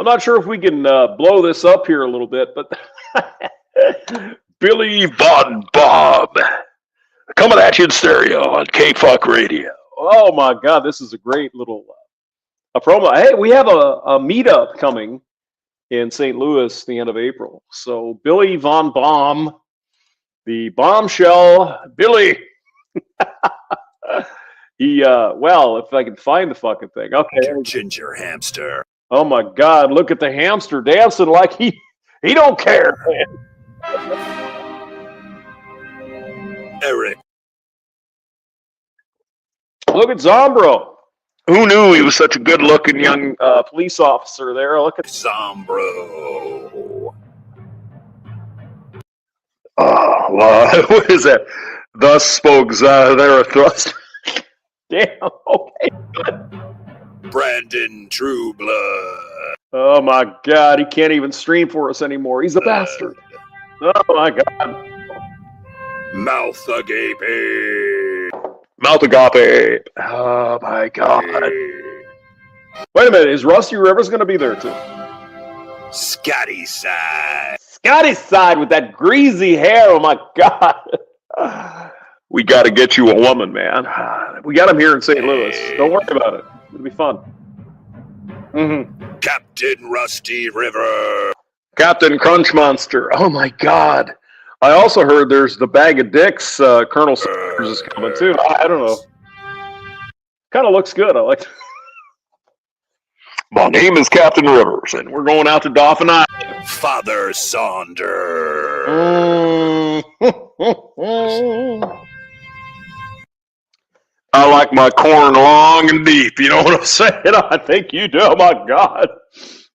I'm not sure if we can blow this up here a little bit, but Billy Von Bob coming at you in stereo on K-Fuck Radio. Oh my God, this is a great little a promo. Hey, we have a meetup coming in St. Louis the end of April. So Billy Von Bomb, the bombshell Billy. He well, if I can find the fucking thing. Okay. Ginger hamster. Oh my God, look at the hamster dancing like he don't care, man. Eric. Look at Zombro. Who knew he was such a good-looking young police officer there? Look at Zombro. What is that? Thus spoke Zarathustra. Damn, okay, good. Brandon Trueblood. Oh my God, he can't even stream for us anymore. He's a bastard. Oh my God. Mouth agape. Mouth agape. Oh my God. Wait a minute, is Rusty Rivers going to be there too? Scotty side. Scotty side with that greasy hair. Oh my God. We got to get you a woman, man. We got him here in St. Louis. Don't worry about it. It'll be fun. Mm-hmm. Captain Rusty River. Captain Crunch Monster. Oh my God. I also heard there's the Bag of Dicks. Colonel Sanders is coming too. I don't know. Kind of looks good. I like. My name is Captain Rivers, and we're going out to Dauphin Island. Father Saunders. I like my corn long and deep. You know what I'm saying? I think you do. Oh my God.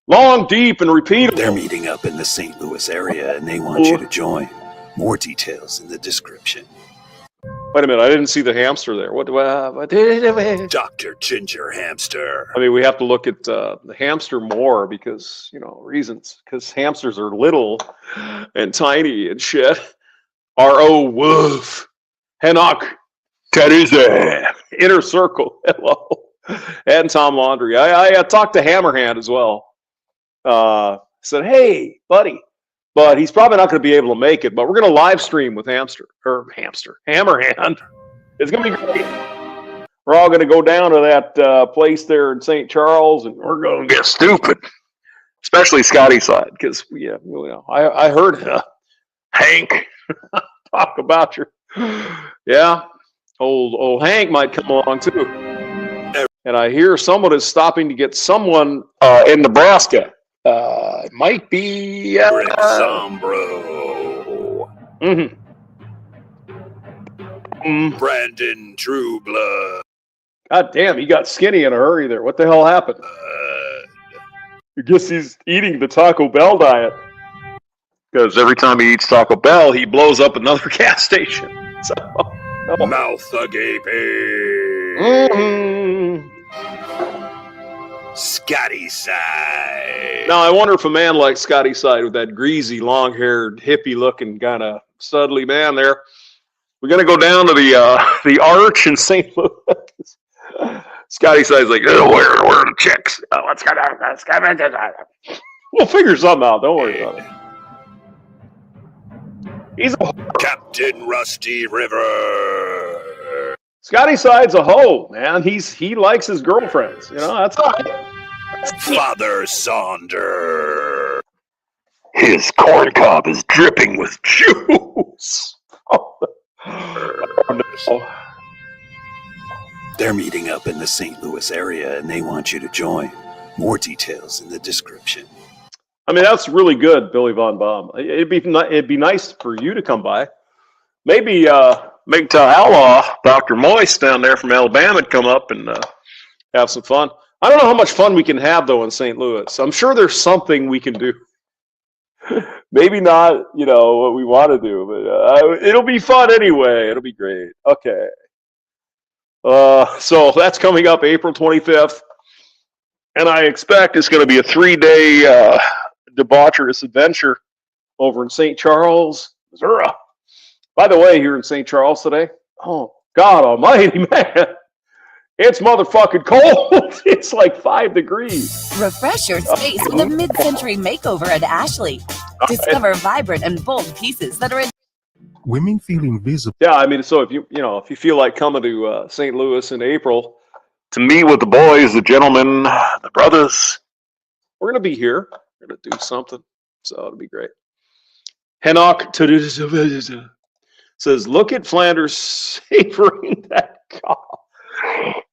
Long, deep, and repeatable. They're meeting up in the St. Louis area, and they want you to join. More details in the description. Wait a minute. I didn't see the hamster there. What Dr. Ginger Hamster. I mean, we have to look at the hamster more because, you know, reasons. Because hamsters are little and tiny and shit. R.O. Wolf. Henoch. Teresa. Inner Circle. Hello. And Tom Laundry. I talked to Hammerhand as well. Said, hey, buddy. But he's probably not going to be able to make it. But we're going to live stream with Hammerhand. It's going to be great. We're all going to go down to that place there in St. Charles, and we're going to get stupid. Especially Scotty side, because you know, I heard Hank talk about your old Hank might come along too. And I hear someone is stopping to get someone in Nebraska. It might be Zombro. Mm-hmm. Brandon Trueblood. God damn, he got skinny in a hurry there. What the hell happened? I guess he's eating the Taco Bell diet. Because every time he eats Taco Bell, he blows up another gas station. So, Mouth agape. Mm-hmm. Scotty side. Now, I wonder if a man like Scotty side with that greasy, long-haired, hippie-looking kind of studly man there, we're going to go down to the Arch in St. Louis. Scotty side's like, oh, where are the chicks? Let's go down. We'll figure something out. Don't worry about it. He's a Captain Rusty River. Scotty side's a hoe, man. He likes his girlfriends. You know, that's all right. Father Saunders. His corn cob is dripping with juice. Oh, no. They're meeting up in the St. Louis area, and they want you to join. More details in the description. I mean, that's really good, Billy Von Baum. It'd be nice for you to come by. Maybe MGTOW Outlaw, Dr. Moist down there from Alabama would come up and have some fun. I don't know how much fun we can have, though, in St. Louis. I'm sure there's something we can do. Maybe not, you know, what we want to do, but it'll be fun anyway. It'll be great. Okay. So that's coming up April 25th. And I expect it's going to be a 3-day debaucherous adventure over in St. Charles, Missouri. By the way, here in St. Charles today, oh, God almighty, man. It's motherfucking cold. It's like 5 degrees. Refresh your space with a mid-century makeover at Ashley. Discover vibrant and bold pieces that are Women feel invisible. Yeah, I mean, so if you feel like coming to St. Louis in April to meet with the boys, the gentlemen, the brothers, we're gonna be here. We're gonna do something, so it'll be great. Henoch says, "Look at Flanders savoring that cob.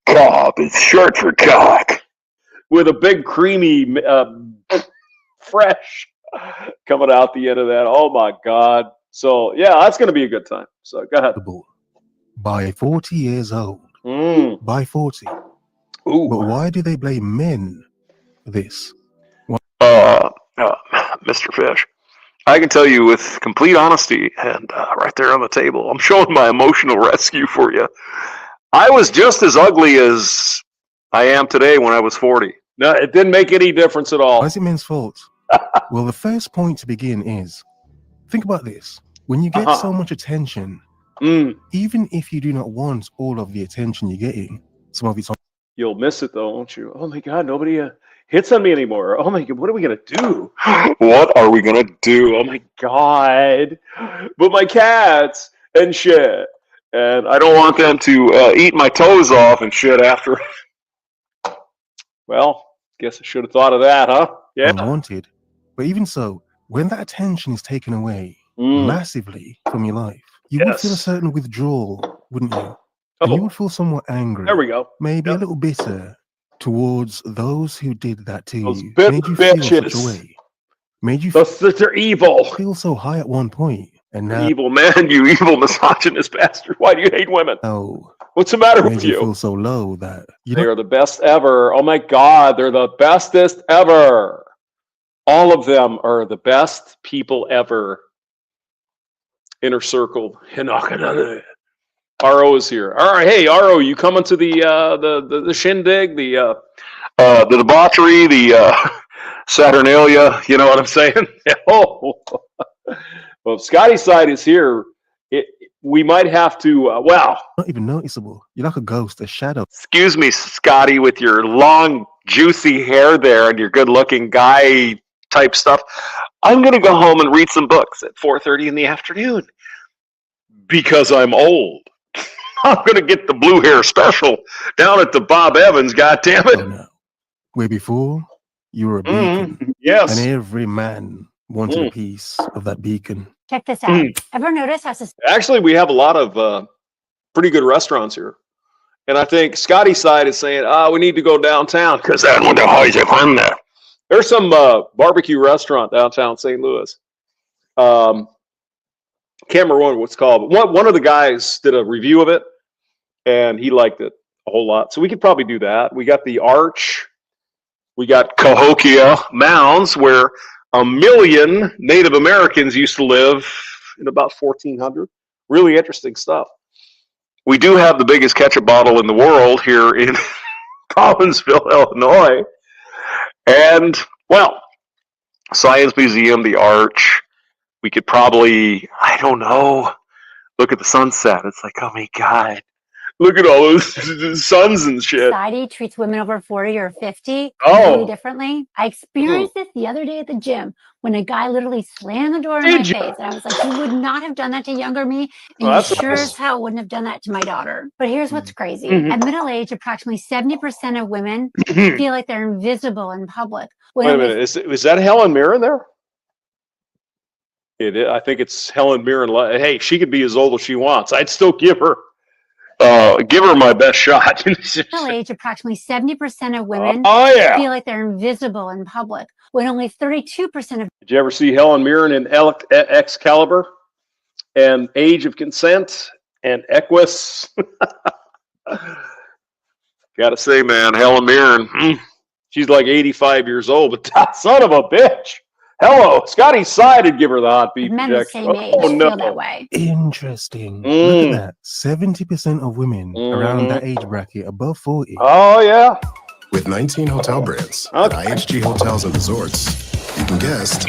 Cob is short for cock, with a big creamy, fresh coming out the end of that. Oh my God." So, yeah, that's going to be a good time. So, go ahead. By 40 years old. By 40. Ooh. But why do they blame men for this? Mr. Fish, I can tell you with complete honesty, and right there on the table, I'm showing my emotional rescue for you. I was just as ugly as I am today when I was 40. No, it didn't make any difference at all. Why is it men's fault? Well, the first point to begin is, think about this. When you get so much attention, even if you do not want all of the attention you're getting, some of it's on. You'll miss it though, won't you? Oh my God, nobody hits on me anymore. Oh my God, what are we going to do? What are we going to do? Oh my God. But my cats and shit. And I don't want them to eat my toes off and shit after. Well, guess I should have thought of that, huh? Yeah. Unwanted. But even so, when that attention is taken away massively from your life, you would feel a certain withdrawal, wouldn't you? And you would feel somewhat angry. There we go. Maybe a little bitter towards those who did that to you. Made you feel such a way. Made you they're evil. Feel so high at one point, and now evil man, you evil misogynist bastard. Why do you hate women? Oh, what's the matter with you? Feel so low that they are the best ever. Oh my God, they're the bestest ever. All of them are the best people ever. Inner circle. RO is here. All right, hey RO, you coming to the shindig, the debauchery, the Saturnalia? You know what I'm saying? Oh, well, Scotty's side is here. We might have to. Wow, not even noticeable. You're like a ghost, a shadow. Excuse me, Scotty, with your long, juicy hair there and your good-looking guy type stuff. I'm going to go home and read some books at 4:30 in the afternoon because I'm old. I'm going to get the blue hair special down at the Bob Evans. God damn it! Oh, no. Where before you were a beacon, yes, and every man wanted a piece of that beacon. Check this out. Ever notice how? Actually, we have a lot of pretty good restaurants here, and I think Scotty's side is saying, we need to go downtown because that's what the hell is fun there. There's some barbecue restaurant downtown St. Louis. Can't remember what it's called, but one of the guys did a review of it, and he liked it a whole lot. So we could probably do that. We got the Arch. We got Cahokia Mounds, where 1 million Native Americans used to live in about 1400. Really interesting stuff. We do have the biggest ketchup bottle in the world here in Collinsville, Illinois. And, well, Science Museum, the Arch. We could probably, I don't know, look at the sunset. It's like, oh my God. Look at all those suns and shit. Society treats women over 40 or 50 really differently. I experienced this the other day at the gym when a guy literally slammed the door in my face. And I was like, you would not have done that to younger me. And you sure as hell wouldn't have done that to my daughter. But here's what's crazy. At middle age, approximately 70% of women feel like they're invisible in public. Wait a minute. Is that Helen Mirren there? It is. I think it's Helen Mirren. Hey, she could be as old as she wants. I'd still give her my best shot. Middle age, approximately 70% of women feel like they're invisible in public, when only 32% of. Did you ever see Helen Mirren in Excalibur and Age of Consent and Equus? Gotta say, man, Helen Mirren, she's like 85 years old, but that son of a bitch. Hello, Scotty's side would give her the hot beef men the same age feel that way. Interesting. Look at that. 70% of women around that age bracket above 40. Oh, yeah. With 19 hotel brands at IHG Hotels and Resorts, you can guest.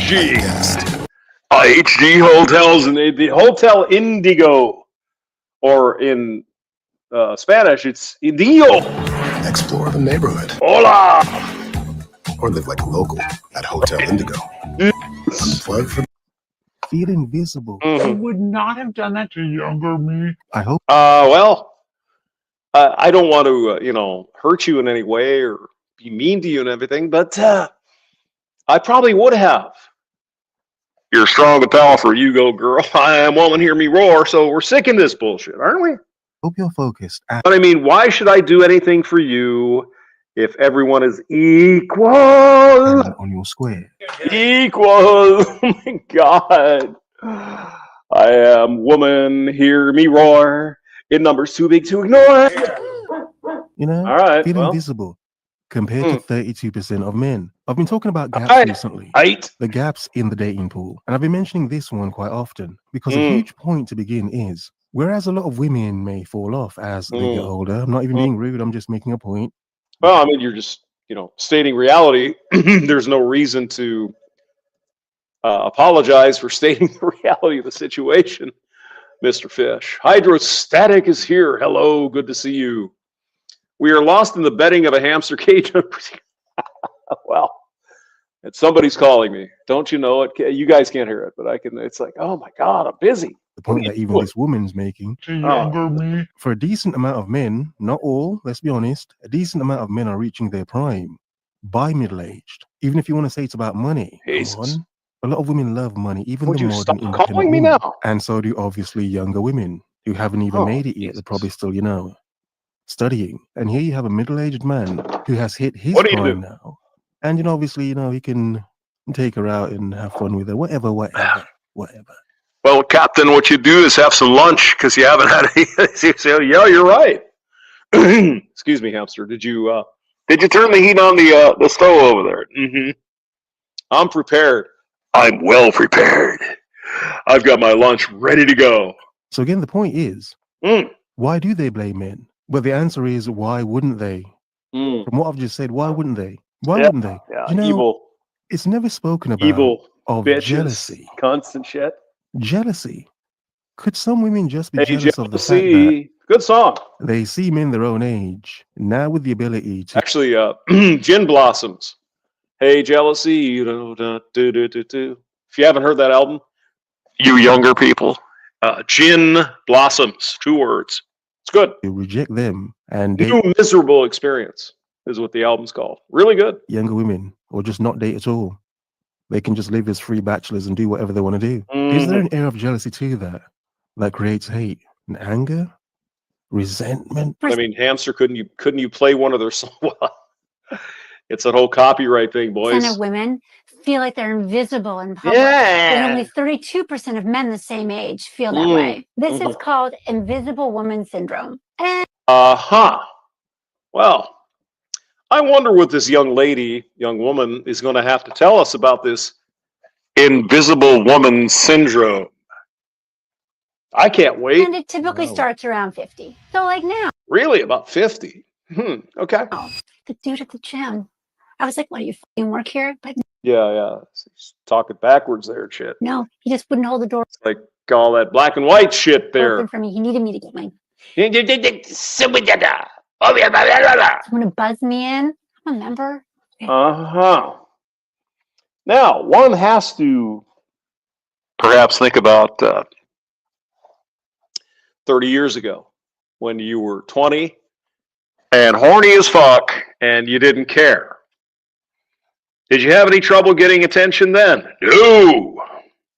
IHG Hotels and the Hotel Indigo, or in Spanish, it's idio. Explore the neighborhood. Hola. Or live like a local at Hotel Indigo. Unplug for Feel invisible. Mhm. would not have done that to younger me. I hope Well, I don't want to, hurt you in any way or be mean to you and everything, but I probably would have. You're strong and powerful. You go, girl. I am woman. Hear me roar. So we're sick in this bullshit, aren't we? you're focused. But I mean, why should I do anything for you if everyone is equal? On your square. Equal. Oh my God. I am woman. Hear me roar. In numbers too big to ignore. You know, All right. feel Well, invisible compared to 32% of men. I've been talking about gaps Alright. recently. right. The gaps in the dating pool. And I've been mentioning this one quite often because a Mm. huge point to begin is whereas a lot of women may fall off as they get Mm. older, I'm not even being rude, I'm just making a point. Well, I mean, you're just, stating reality. There's no reason to apologize for stating the reality of the situation, Mr. Fish. Hydrostatic is here. Hello, good to see you. We are lost in the bedding of a hamster cage. Well, somebody's calling me. Don't you know it? You guys can't hear it, but I can. It's like, oh my God, I'm busy. The point that even this woman's making. To younger me. For a decent amount of men, not all, let's be honest, a decent amount of men are reaching their prime by middle-aged. Even if you want to say it's about money, come Jesus. on. A lot of women love money, even Would the you modern stop independent calling me woman. now? And so do obviously younger women who haven't even Oh, made it yet. They're Jesus. probably still, studying. And here you have a middle-aged man who has hit his What do you prime do? now. And obviously, he can take her out and have fun with her, whatever. Well, Captain, what you do is have some lunch because you haven't had any. Yeah, you're right. Excuse me, hamster. Did you turn the heat on the stove over there? Mm-hmm. I'm prepared. I'm well prepared. I've got my lunch ready to go. So again, the point is, Mm. why do they blame men? Well, the answer is, why wouldn't they? Mm. From what I've just said, why wouldn't they? Why Yeah, wouldn't they? Yeah, Evil. It's never spoken about evil of bitches, jealousy. constant shit. Jealousy. Could some women just be Hey, jealous of the fact that jealousy. Good song. they see men their own age, now with the ability to Actually, Gin Blossoms. Hey, jealousy. If you haven't heard that album, you younger people, Gin Blossoms, 2 words. It's good. reject them and date New Miserable Experience is what the album's called. Really good. younger women, or just not date at all. They can just live as free bachelors and do whatever they want to do. Is there an air of jealousy to that creates hate and anger, resentment? I mean, hamster, couldn't you play one of their songs? It's that whole copyright thing, boys. Of women feel like they're invisible in public. Yeah. But only 32% of men the same age feel that way. This is called invisible woman syndrome. Well, I wonder what this young woman is going to have to tell us about this invisible woman syndrome. I can't wait. And it typically starts around 50. So like now. Really? About 50? Okay. The dude at the gym. I was like, what, do you fucking work here? But Yeah. He's talking backwards there, shit. no, he just wouldn't hold the door It's like all that black and white shit there. open for me. He needed me to get my someone to buzz me in. I'm a member. Now, one has to perhaps think about 30 years ago when you were 20 and horny as fuck and you didn't care. Did you have any trouble getting attention then? No.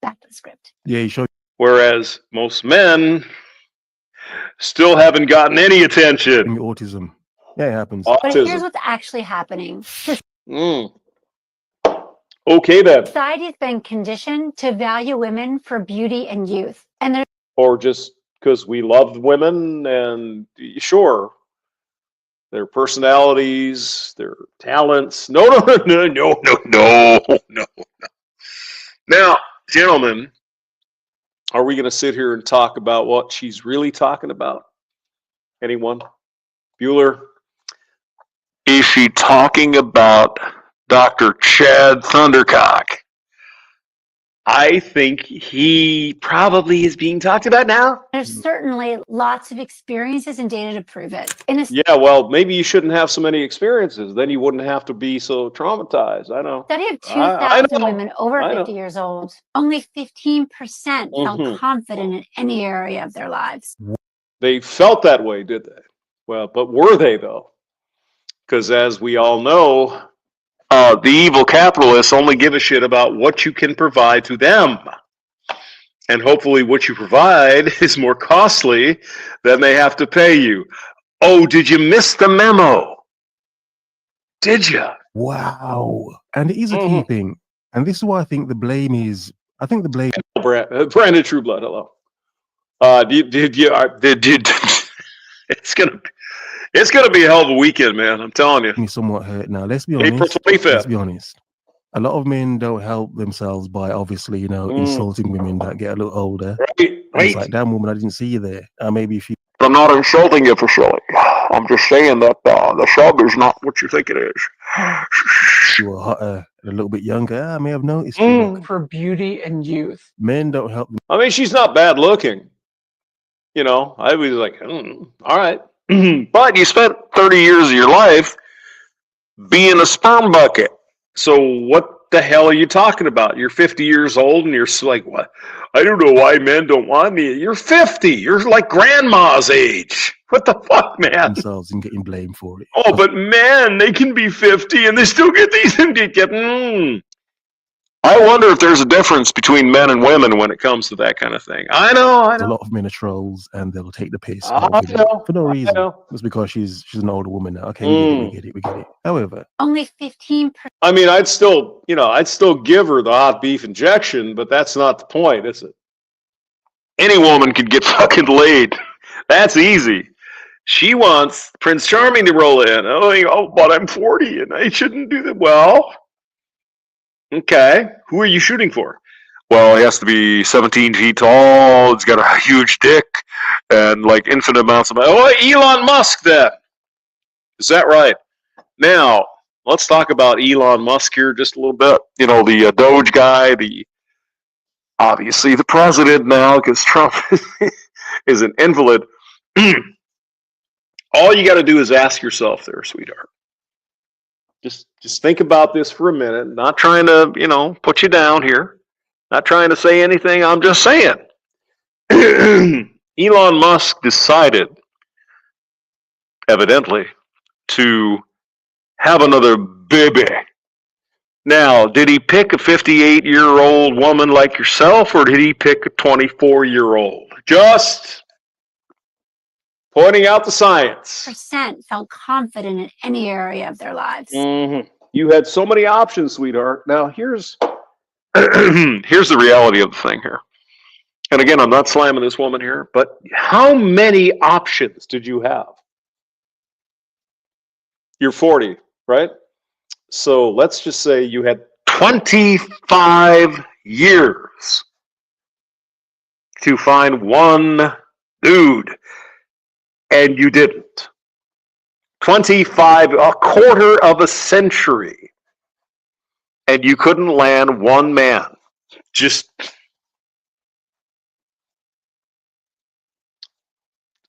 Back to the script. Yeah, you showed. Whereas most men still haven't gotten any attention. Autism. Yeah, it happens. But here's Autism. what's actually happening. Okay then. Society has been conditioned to value women for beauty and youth. And there's Or just because we loved women and sure, their personalities, their talents. No. Now, gentlemen, are we going to sit here and talk about what she's really talking about? Anyone? Bueller? Is she talking about Dr. Chad Thundercock? I think he probably is being talked about now. There's certainly lots of experiences and data to prove it. Yeah, well, maybe you shouldn't have so many experiences. Then you wouldn't have to be so traumatized. I know. Study of I 2,000 know. women over I know. 50 years old. Only 15% felt confident in any area of their lives. They felt that way, did they? Well, but were they, though? Because as we all know, the evil capitalists only give a shit about what you can provide to them. And hopefully what you provide is more costly than they have to pay you. Oh, did you miss the memo? Did you? Wow. And it is a key thing. And this is why I think the blame is, Brandon Trueblood, hello. It's gonna be a hell of a weekend, man. I'm telling you. Me somewhat hurt now. Let's be honest. April 25th. Let's be honest. A lot of men don't help themselves by obviously, insulting women that get a little older. Right. It's like, damn woman, I didn't see you there. Maybe if you. I'm not insulting you for silly. I'm just saying that the sub is not what you think it is. You were hotter, a little bit younger. I may have noticed. For beauty and youth. Men don't help them. I mean, she's not bad looking. I was like, all right. But you spent 30 years of your life being a sperm bucket. So what the hell are you talking about? You're 50 years old and you're like, what? I don't know why men don't want me. You're 50. You're like grandma's age. What the fuck, man? Themselves and getting blamed for it. Oh, but man, they can be 50 and they still get these. I wonder if there's a difference between men and women when it comes to that kind of thing. I know. A lot of men are trolls and they'll take the piss for no reason. It's because she's an older woman now. Okay, we get it. However, only 15%. I mean, I'd still give her the hot beef injection, but that's not the point, is it? Any woman could get fucking laid. That's easy. She wants Prince Charming to roll in. Oh, but I'm 40 and I shouldn't do that. Well, okay. Who are you shooting for? Well, he has to be 17 feet tall. He's got a huge dick and like infinite amounts of money. Oh, Elon Musk then. Is that right? Now, let's talk about Elon Musk here just a little bit. The Doge guy, obviously the president now because Trump is an invalid. All you got to do is ask yourself there, sweetheart. Just think about this for a minute. Not trying to, put you down here. Not trying to say anything. I'm just saying. Elon Musk decided, evidently, to have another baby. Now, did he pick a 58-year-old woman like yourself, or did he pick a 24-year-old? Just pointing out the science. Percent felt confident in any area of their lives. You had so many options, sweetheart. Now, here's the reality of the thing here. And again, I'm not slamming this woman here, but how many options did you have? You're 40, right? So let's just say you had 25 years to find one dude, and you didn't. 25, a quarter of a century, and you couldn't land one man. Just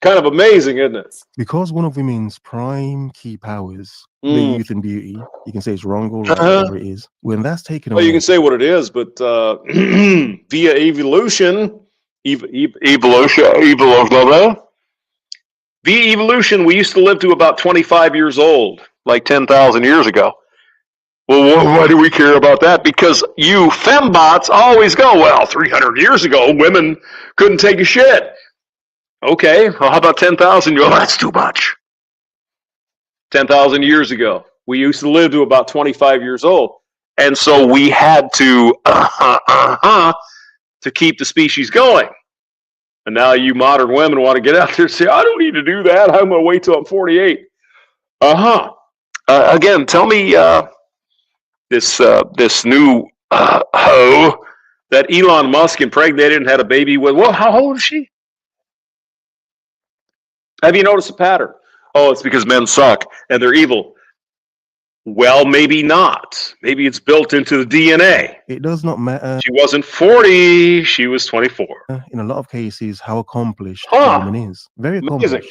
kind of amazing, isn't it? Because one of women's prime key powers, the youth and beauty, you can say it's wrong or right, whatever it is. When that's taken away, you can say what it is, but via evolution, via evolution, we used to live to about 25 years old, like 10,000 years ago. Well, why do we care about that? Because you fembots always go, well, 300 years ago, women couldn't take a shit. Okay, well, how about 10,000? Well, that's too much. 10,000 years ago, we used to live to about 25 years old. And so we had to keep the species going. And now you modern women want to get out there and say, I don't need to do that. I'm going to wait till I'm 48. Again, tell me this new hoe that Elon Musk impregnated and had a baby with. Well, how old is she? Have you noticed a pattern? Oh, it's because men suck and they're evil. Well, maybe not. Maybe it's built into the DNA. It does not matter. She wasn't 40, she was 24. In a lot of cases, how accomplished Huh. a woman is. Very accomplished. Amazing.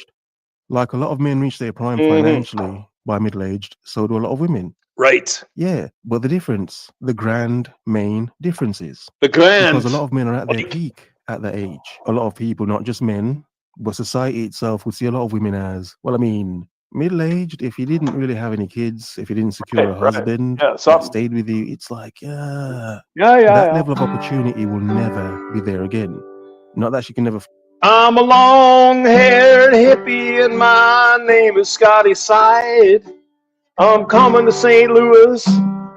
Like a lot of men reach their prime financially by middle-aged, so do a lot of women. Right. Yeah, but the difference, the grand main difference is because a lot of men are at their peak at that age. A lot of people, not just men, but society itself would see a lot of women as, well, I mean, middle-aged. If you didn't really have any kids, if you didn't secure a husband that stayed with you, it's like, that level of opportunity will never be there again. Not that she can never. I'm a long-haired hippie and my name is Scotty Side. I'm coming to St. Louis.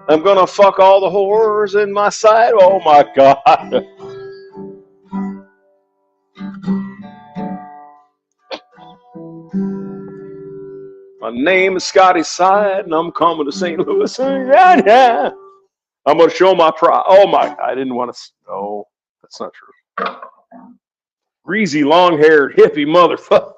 I'm gonna fuck all the whores in my sight. Oh my God. My name is Scotty Side and I'm coming to St. Louis. Yeah. I'm gonna show my pride. Oh my, I didn't want to. No, that's not true. Greasy, long-haired, hippie motherfucker.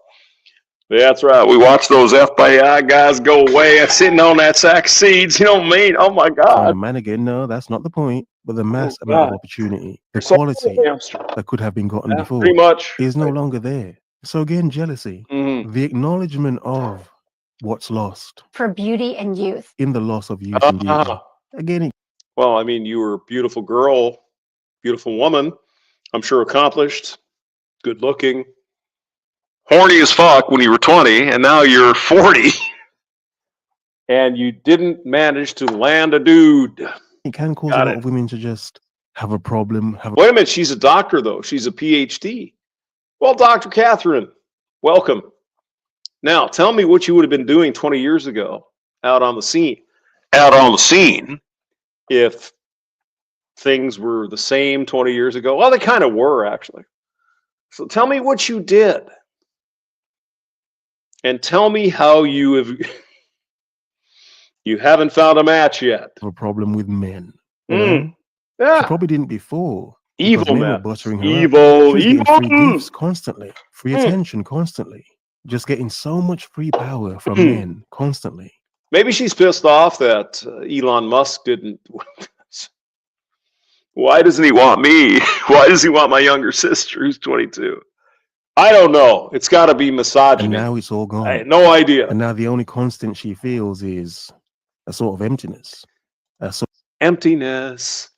That's right. We watch those FBI guys go away sitting on that sack of seeds. You know what I mean? Oh my God. Man, again, no, that's not the point. But the mass amount of opportunity, the quality that could have been gotten before, pretty much is no longer there. So again, jealousy, the acknowledgement of what's lost for beauty and youth, in the loss of youth and beauty. Again, well, I mean, you were a beautiful girl, beautiful woman. I'm sure accomplished, good looking, horny as fuck when you were 20, and now you're 40, and you didn't manage to land a dude. It can cause a lot of women to just have a problem. Wait a minute, she's a doctor though. She's a PhD. Well, Dr. Catherine, welcome. Now, tell me what you would have been doing 20 years ago out on the scene. Out on the scene, if things were the same 20 years ago. Well, they kind of were, actually. So tell me what you did. And tell me how you have... You haven't found a match yet. A problem with men. Yeah. She probably didn't before. Evil men men. were buttering her Evil. up. She was getting free gifts constantly. Free attention constantly. Just getting so much free power from men constantly. Maybe she's pissed off that Elon Musk didn't. Why doesn't he want me? Why does he want my younger sister who's 22? I don't know. It's got to be misogyny. And now it's all gone. I had no idea. And now the only constant she feels is a sort of emptiness. Emptiness.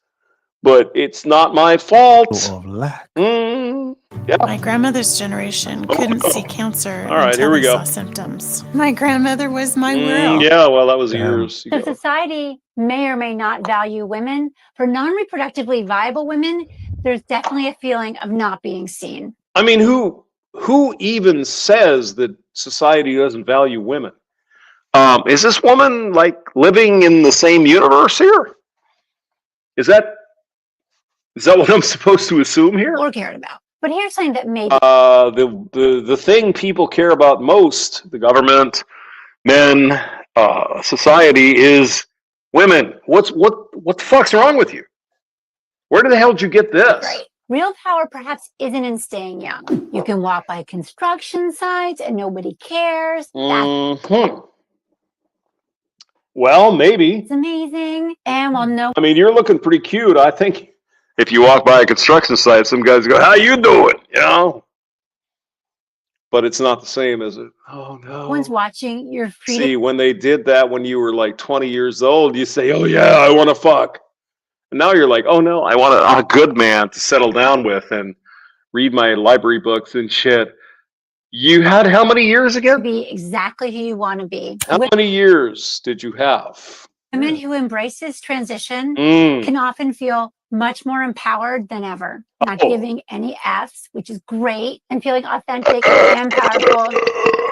But it's not my fault. Sort of lack. Yeah. My grandmother's generation couldn't see cancer until they saw symptoms. My grandmother was my world. Yeah, well, that was years ago. So society may or may not value women. For non-reproductively viable women, there's definitely a feeling of not being seen. I mean, who even says that society doesn't value women? Is this woman like living in the same universe here? Is that what I'm supposed to assume here? Or cared about. But here's something that maybe the thing people care about most, the government, men, society, is women. What the fuck's wrong with you? Where the hell did you get this? Right. Real power perhaps isn't in staying young. You can walk by construction sites and nobody cares. Well, maybe. It's amazing. And well, no. I mean, you're looking pretty cute. I think if you walk by a construction site, some guys go, "How you doing?" You know. But it's not the same, is it? Oh no. One's watching. You're free. See, when they did that when you were like 20 years old, you say, "Oh yeah, I want to fuck." And now you're like, "Oh no, I want a good man to settle down with and read my library books and shit." You had how many years again? Be exactly who you want to be. How many years did you have? Women who embrace this transition can often feel much more empowered than ever. Not giving any Fs, which is great, and feeling authentic and powerful,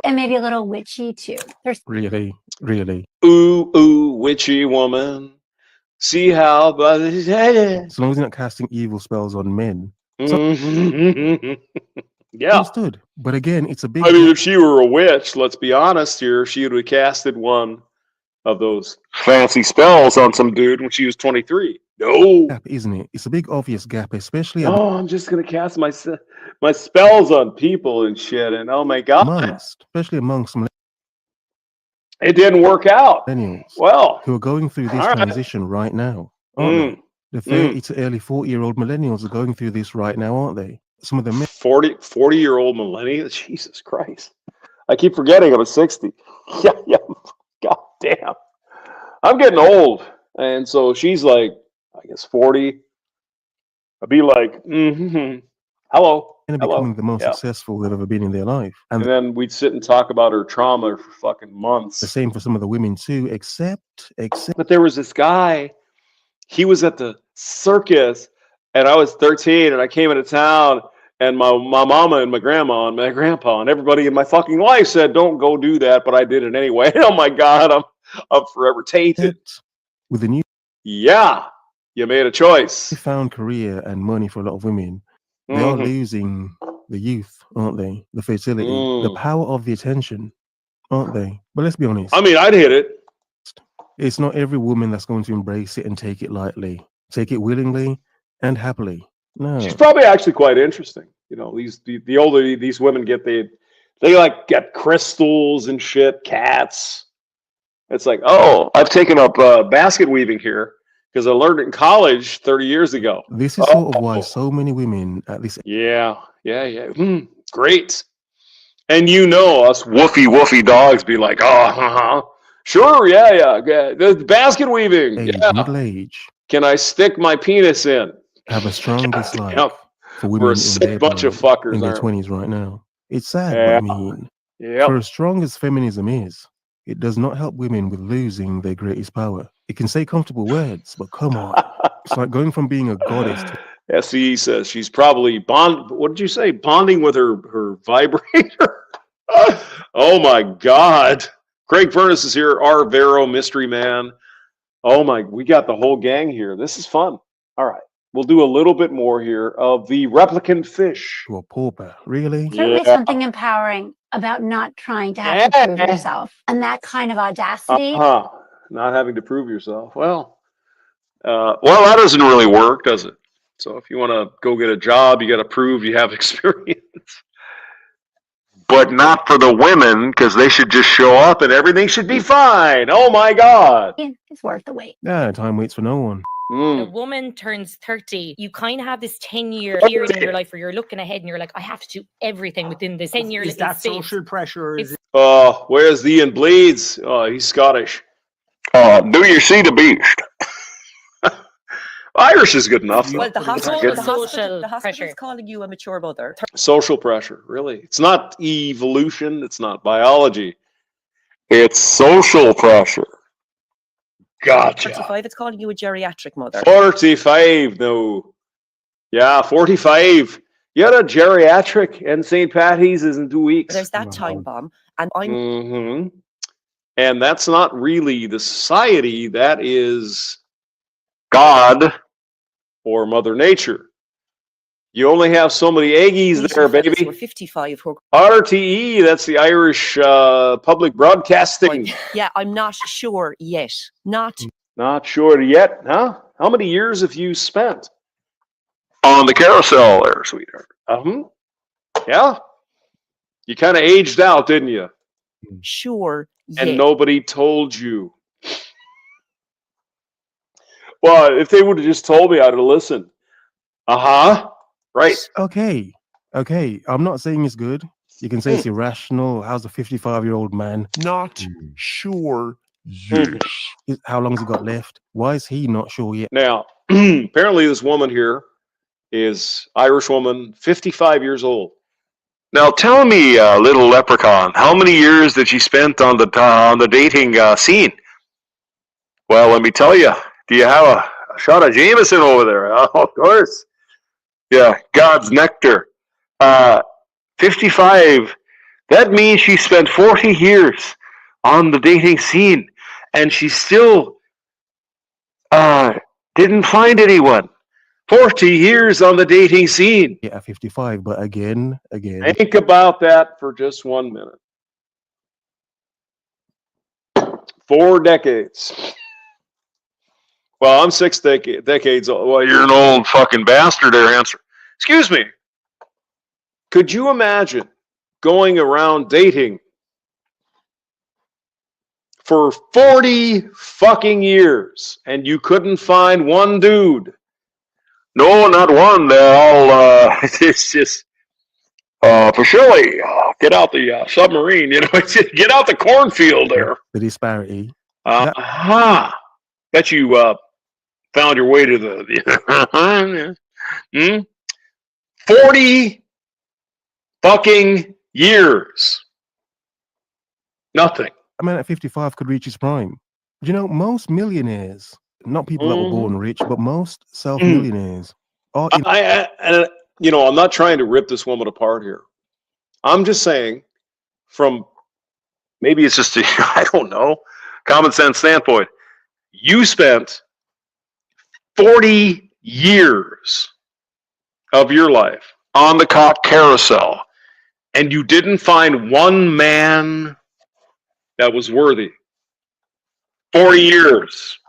and maybe a little witchy too. There's really. Ooh, witchy woman. See how, but as long as you're not casting evil spells on men. Yeah. Understood. But again, it's a big... I mean, if she were a witch, let's be honest here, she would have casted one of those fancy spells on some dude when she was 23. No. Gap, isn't it? It's a big obvious gap, especially... I'm just going to cast my spells on people and shit, and oh my God. Especially amongst some... It didn't work out. Millennials Well, who are going through this transition right now, aren't they? The 30 to early 40-year-old millennials are going through this right now, aren't they? Some of the 40-year-old millennials. Jesus Christ! I keep forgetting I'm 60. Yeah. God damn. I'm getting old, and so she's like, I guess 40. I'd be like, hello. men are becoming the most successful they've ever been in their life, and then we'd sit and talk about her trauma for fucking months. The same for some of the women too, except. But there was this guy. He was at the circus, and I was 13, and I came into town, and my mama and my grandma and my grandpa and everybody in my fucking life said, "Don't go do that," but I did it anyway. Oh my God, I'm forever tainted. With the new, you made a choice. They found career and money for a lot of women. They are losing the youth, aren't they? The fertility, the power of the attention, aren't they? But let's be honest. I mean, I'd hit it. It's not every woman that's going to embrace it and take it lightly, take it willingly and happily. No, she's probably actually quite interesting. You know, the older these women get, they like get crystals and shit, cats. It's like, oh, I've taken up basket weaving here because I learned it in college 30 years ago. This is sort of why so many women at this. Yeah. Great. And you know, us woofy dogs be like, sure, yeah. The basket weaving. Middle age. Can I stick my penis in? Have a strong dislike for women We're a sick bunch of fuckers in their 20s right now. It's sad, but I mean, Yep. For as strong as feminism is, it does not help women with losing their greatest power. It can say comfortable words, but come on. It's like going from being a goddess to... SE says she's probably what did you say? Bonding with her vibrator? Oh my God. Craig Furness is here, our Vero mystery man. Oh my, we got the whole gang here. This is fun. All right. We'll do a little bit more here of the replicant fish. To a pauper, really? Certainly something empowering about not trying to have to prove yourself. And that kind of audacity. Not having to prove yourself. Well, that doesn't really work, does it? So if you want to go get a job, you got to prove you have experience. But not for the women, because they should just show up and everything should be fine. Oh my God. It's worth the wait. Yeah, time waits for no one. A woman turns 30, you kind of have this 10-year period in your life where you're looking ahead and you're like, I have to do everything within this 10-year Is that social pressure? Or is it... Where's the Ian Bleeds? Oh, he's Scottish. Do you see the beast? Irish is good enough. Well, the hospital pressure is calling you a mature mother. Social pressure, really. It's not evolution. It's not biology. It's social pressure. Gotcha. 45, it's calling you a geriatric mother. 45, no. Yeah, 45. You had a geriatric, and St. Patty's is in 2 weeks. There's that time bomb, and I'm... And that's not really the society. That is God or Mother Nature. You only have so many eggies there, baby. We're 55. RTE, that's the Irish Public Broadcasting. Yeah, I'm not sure yet. Not sure yet, huh? How many years have you spent on the carousel there, sweetheart? Yeah. You kind of aged out, didn't you? Sure. And nobody told you. Well, if they would have just told me, I'd have listened. Right. Okay. I'm not saying it's good. You can say it's irrational. How's a 55-year-old man? Not sure yet. How long's he got left? Why is he not sure yet? Now, apparently this woman here is Irish woman, 55 years old. Now tell me, little leprechaun, how many years did she spend on the dating scene? Well, let me tell you. Do you have a shot of Jameson over there? Oh, of course. Yeah, God's nectar. 55. That means she spent 40 years on the dating scene, and she still didn't find anyone. 40 years on the dating scene. Yeah, 55, but again. Think about that for just 1 minute. 4 decades. Well, I'm 6 decades old. Well, you're an old fucking bastard there, answer. Excuse me. Could you imagine going around dating for 40 fucking years, and you couldn't find one dude. No, not one. They're all, it's just, for Shirley, get out the submarine, you know, get out the cornfield there. The disparity. Bet you found your way to the 40 fucking years. Nothing. A man at 55 could reach his prime. You know, most millionaires, not people that were born rich, but most self-millionaires are in... you know, I'm not trying to rip this woman apart here. I'm just saying, from maybe it's just I don't know, common sense standpoint, you spent 40 years of your life on the cock carousel, and you didn't find one man that was worthy. 40 years.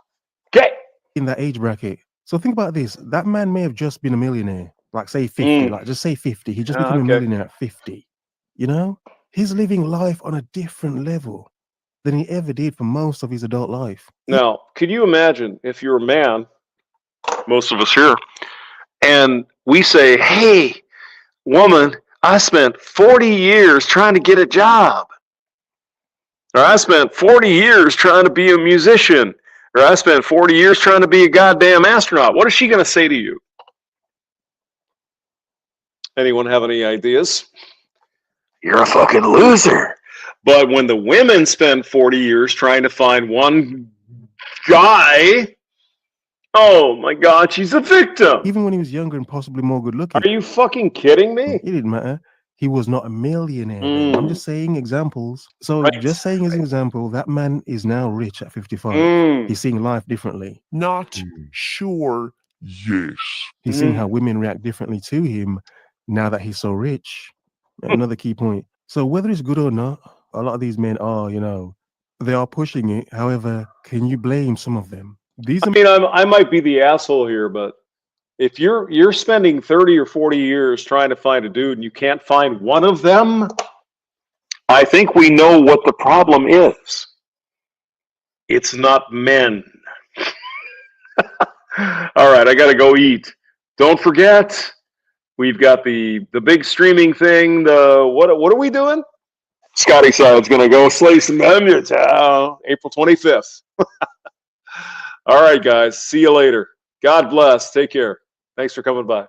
Okay. In that age bracket. So think about this. That man may have just been a millionaire. Like say 50. Like just say 50. He just became a millionaire at 50. You know? He's living life on a different level than he ever did for most of his adult life. Now, could you imagine if you're a man, most of us here, and we say, hey, woman, I spent 40 years trying to get a job. Or I spent 40 years trying to be a musician. Or I spent 40 years trying to be a goddamn astronaut. What is she going to say to you? Anyone have any ideas? You're a fucking loser. But when the women spend 40 years trying to find one guy, oh my God, she's a victim. Even when he was younger and possibly more good looking. Are you fucking kidding me? It didn't matter. He was not a millionaire. I'm just saying examples. So just saying as an example, that man is now rich at 55. He's seeing life differently. Not sure. Yes. He's seeing how women react differently to him now that he's so rich. Another key point. So whether it's good or not, a lot of these men are, you know, they are pushing it. However, can you blame some of them? I might be the asshole here, but if you're spending 30 or 40 years trying to find a dude and you can't find one of them, I think we know what the problem is. It's not men. All right, I got to go eat. Don't forget, we've got the big streaming thing. What are we doing? Scotty Side's going to go slay some MGTOW April 25th. All right, guys. See you later. God bless. Take care. Thanks for coming by.